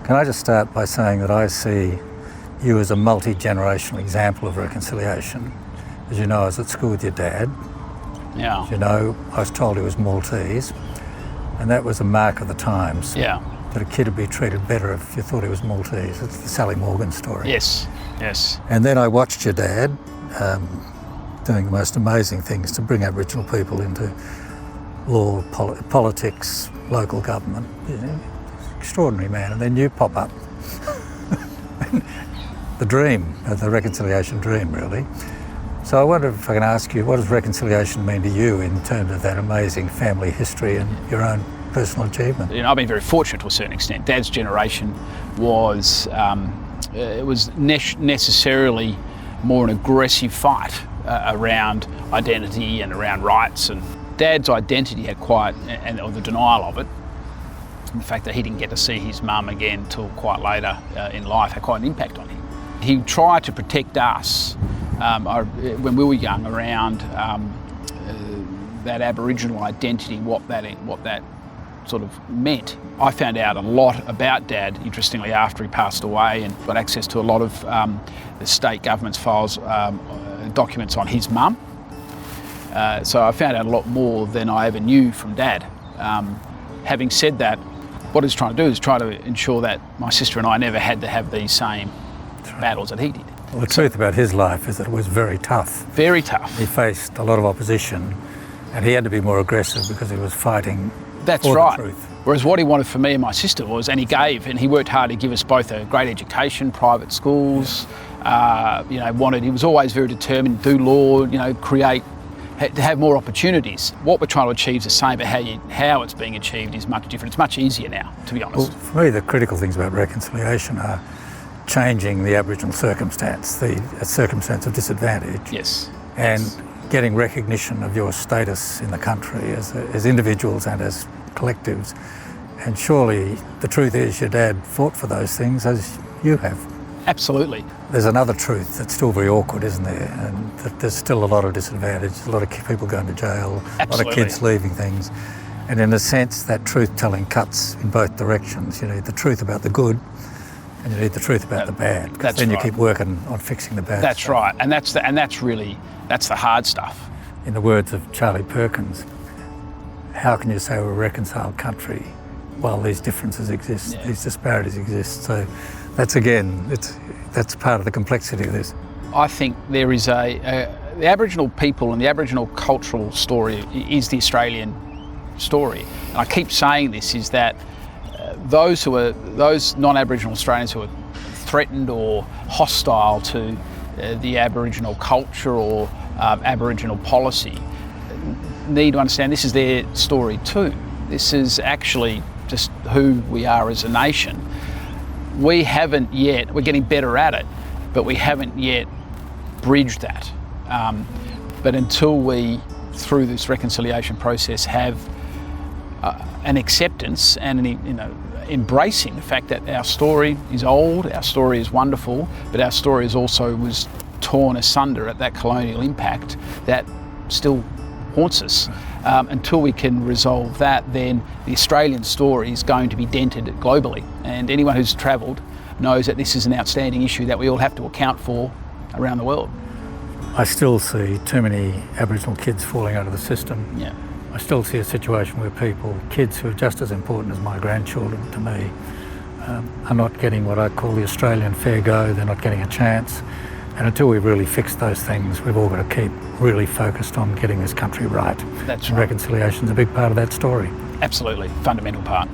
Can I just start by saying that I see you as a multi-generational example of reconciliation. As you know, I was at school with your dad. Yeah. As you know, I was told he was Maltese, and that was a mark of the times. Yeah. That a kid would be treated better if you thought he was Maltese. It's the Sally Morgan story. Yes, yes. And then I watched your dad doing the most amazing things to bring Aboriginal people into law, politics, local government. You know, extraordinary man. And then you pop up. The dream, the reconciliation dream, really. So I wonder if I can ask you, what does reconciliation mean to you in terms of that amazing family history and your own personal achievement? You know, I've been very fortunate to a certain extent. Dad's generation was, necessarily more an aggressive fight around identity and around rights. And Dad's identity had or the denial of it, and the fact that he didn't get to see his mum again till quite later in life had quite an impact on him. He tried to protect us when we were young around that Aboriginal identity, what that sort of meant. I found out a lot about Dad, interestingly, after he passed away, and got access to a lot of the state government's files, documents on his mum. So I found out a lot more than I ever knew from Dad. Having said that, what he's trying to do is try to ensure that my sister and I never had to have these same battles that he did. Well, the truth about his life is that it was very tough. Very tough. He faced a lot of opposition, and he had to be more aggressive because he was fighting That's for right. the truth. Whereas what he wanted for me and my sister was, and he worked hard to give us both a great education, private schools. He was always very determined to do law, to have more opportunities. What we're trying to achieve is the same, but how it's being achieved is much different. It's much easier now, to be honest. Well, for me, the critical things about reconciliation are changing the Aboriginal circumstance, the circumstance of disadvantage. Yes. And getting recognition of your status in the country as individuals and as collectives. And surely the truth is your dad fought for those things as you have. Absolutely. There's another truth that's still very awkward, isn't there? And that there's still a lot of disadvantage, a lot of people going to jail, Absolutely. A lot of kids leaving things. And in a sense, that truth-telling cuts in both directions. You need the truth about the good, and you need the truth about the bad. Because then you keep working on fixing the bad. That's stuff. right, and that's the hard stuff. In the words of Charlie Perkins, how can you say we're a reconciled country while these differences exist, these disparities exist? So that's that's part of the complexity of this. I think there is the Aboriginal people and the Aboriginal cultural story is the Australian story. And I keep saying this, is that those non-Aboriginal Australians who are threatened or hostile to the Aboriginal culture or Aboriginal policy need to understand this is their story too. This is actually just who we are as a nation. We're getting better at it, but we haven't yet bridged that. But until we, through this reconciliation process, have an acceptance and embracing the fact that our story is old, our story is wonderful, but our story was torn asunder at that colonial impact that still haunts us. Until we can resolve that, then the Australian story is going to be dented globally. And anyone who's travelled knows that this is an outstanding issue that we all have to account for around the world. I still see too many Aboriginal kids falling out of the system. Yeah. I still see a situation where kids who are just as important as my grandchildren to me, are not getting what I call the Australian fair go. They're not getting a chance. And until we really fix those things, we've all got to keep really focused on getting this country right. That's and right. Reconciliation's a big part of that story. Absolutely, fundamental part.